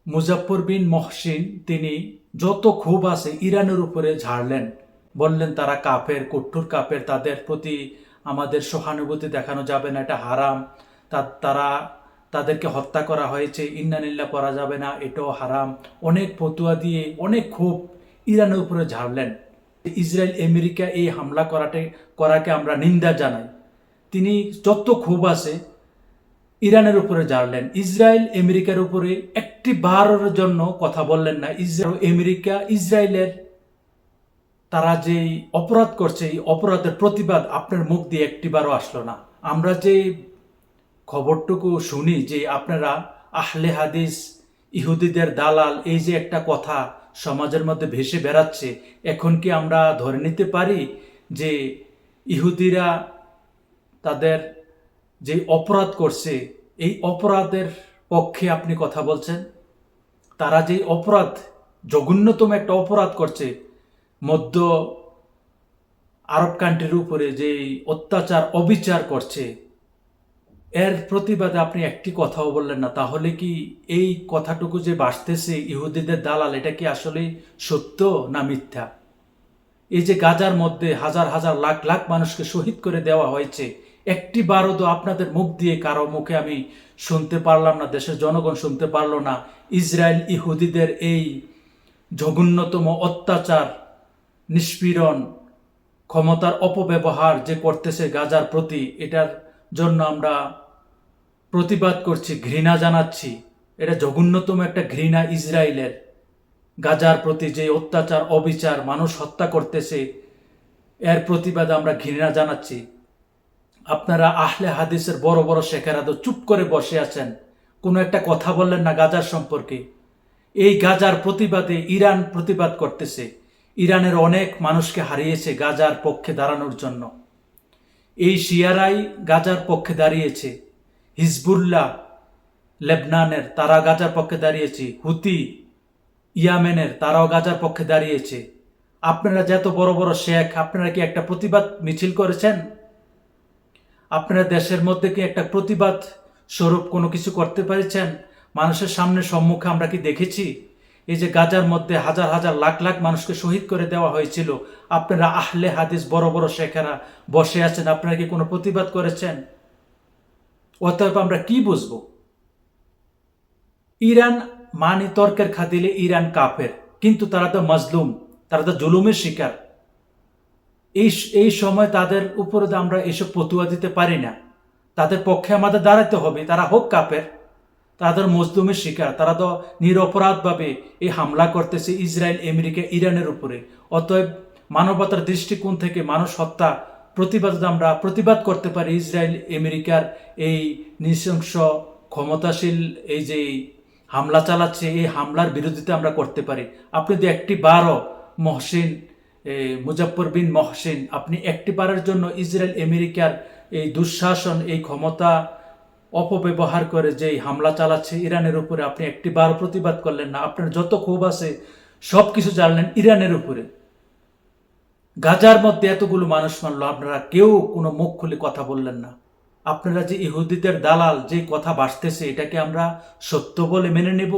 মুজাফফর বিন মহসিন তিনি যত ক্ষোভ আছে ইরানের উপরে ঝাড়লেন, বললেন তারা কাফের, কঠোর কাফের, তাদের প্রতি আমাদের সহানুভূতি দেখানো যাবে না, এটা হারাম, তারা তাদেরকে হত্যা করা হয়েছে, ইন্নানিল্লাহ করা যাবে না, এটাও হারাম, অনেক ফতুয়া দিয়ে অনেক ক্ষোভ ইরানের উপরে ঝাড়লেন। ইসরায়েল আমেরিকা এই হামলা করাকে আমরা নিন্দা জানাই। তিনি যত ক্ষোভ আছে ইরানের উপরে ঝাড়লেন, ইসরায়েল আমেরিকার উপরে একটি বারের জন্য কথা বললেন না। আমেরিকা ইসরায়েলের তারা যে অপরাধ করছে এই অপরাধের প্রতিবাদ আপনার মুখ দিয়ে একটিবারও আসলো না। আমরা যে খবরটুকু শুনি যে আপনারা আহলে হাদিস, ইহুদিদের দালাল, এই যে একটা কথা সমাজের মধ্যে ভেসে বেড়াচ্ছে, এখন কি আমরা ধরে নিতে পারি যে ইহুদিরা তাদের যে অপরাধ করছে এই অপরাধের পক্ষে আপনি কথা বলছেন? তারা যে অপরাধ, জঘন্যতম একটা অপরাধ করছে, মধ্য আরব কান্ট্রির উপরে যে অত্যাচার অবিচার করছে, এর প্রতিবাদে আপনি একটি কথাও বললেন না। তাহলে কি এই কথাটুকু যে বাসতেছে ইহুদিদের দালাল, এটা কি আসলে সত্য না মিথ্যা? এই যে গাজার মধ্যে হাজার হাজার লাখ লাখ মানুষকে শহীদ করে দেওয়া হয়েছে, একটি বারও তো আপনাদের মুখ দিয়ে কারো মুখে আমি শুনতে পারলাম না, দেশের জনগণ শুনতে পারলো না ইসরায়েল ইহুদিদের এই জঘন্যতম অত্যাচার, নিষ্পীড়ন, ক্ষমতার অপব্যবহার যে করতেছে গাজার প্রতি, এটার জন্য আমরা প্রতিবাদ করছি, ঘৃণা জানাচ্ছি। এটা জঘন্যতম একটা ঘৃণা ইসরায়েলের গাজার প্রতি, যে অত্যাচার অবিচার মানুষ হত্যা করতেছে, এর প্রতিবাদে আমরা ঘৃণা জানাচ্ছি। আপনারা আহলে হাদিসের বড় বড় শেখেরা তো চুপ করে বসে আছেন, কোনো একটা কথা বললেন না গাজার সম্পর্কে। এই গাজার প্রতিবাদে ইরান প্রতিবাদ করতেছে, ইরানের অনেক মানুষকে হারিয়েছে গাজার পক্ষে দাঁড়ানোর জন্য। এই শিয়ারাই গাজার পক্ষে দাঁড়িয়েছে, হিজবুল্লাহ লেবনানের তারা গাজার পক্ষে দাঁড়িয়েছে, হুতি ইয়ামেনের তারাও গাজার পক্ষে দাঁড়িয়েছে। আপনারা যে এত বড় বড় শেখ, আপনারা কি একটা প্রতিবাদ মিছিল করেছেন? আপনারা দেশের মধ্যে কি একটা প্রতিবাদ স্বরূপ কোনো কিছু করতে পেরেছেন? মানুষের সামনে সম্মুখে আমরা কি দেখেছি? এই যে গাজার মধ্যে হাজার হাজার লাখ লাখ মানুষকে শহীদ করে দেওয়া হয়েছিল, আপনারা আহলে হাদিস বড় বড় শেখেরা বসে আছেন, আপনারা কি কোনো প্রতিবাদ করেছেন? অতএব আমরা কি বুঝবো? ইরান মানে তর্কের খাতিলে ইরান কাফের, কিন্তু তারা তো মজলুম, তারা তো জুলুমের শিকার। এই সময় তাদের উপরে আমরা এসব ফতুয়া দিতে পারি না, তাদের পক্ষে আমাদের দাঁড়াতে হবে। তারা হোক কাফের, তাদের মজলুমের শিকার, তারা তো নিরপরাধভাবে এই হামলা করতেছে ইসরায়েল আমেরিকা ইরানের উপরে। অতএব মানবতার দৃষ্টিকোণ থেকে মানুষ হত্যা প্রতিবাদে আমরা প্রতিবাদ করতে পারি ইসরায়েল আমেরিকার এই নৃশংস ক্ষমতাশীল এই যে হামলা চালাচ্ছে, এই হামলার বিরোধিতা আমরা করতে পারি। আপনি যদি একটি বারও মহসিন, মুজাফফর বিন মহসিন, আপনি একটি বারের জন্য ইসরায়েল আমেরিকার এই দুঃশাসন, এই ক্ষমতা অপব্যবহার করে যে হামলা চালাচ্ছে ইরানের উপরে, আপনি একটি বার প্রতিবাদ করলেন না। আপনার যত ক্ষোভ আছে সব কিছু জানলেন ইরানের উপরে। গাজার মধ্যে এতগুলো মানুষ মারল, আপনারা কেউ কোনো মুখ খুলে কথা বললেন না। আপনারা যে ইহুদিদের দালাল, যে কথা ভাসতেছে, এটাকে আমরা সত্য বলে মেনে নেব?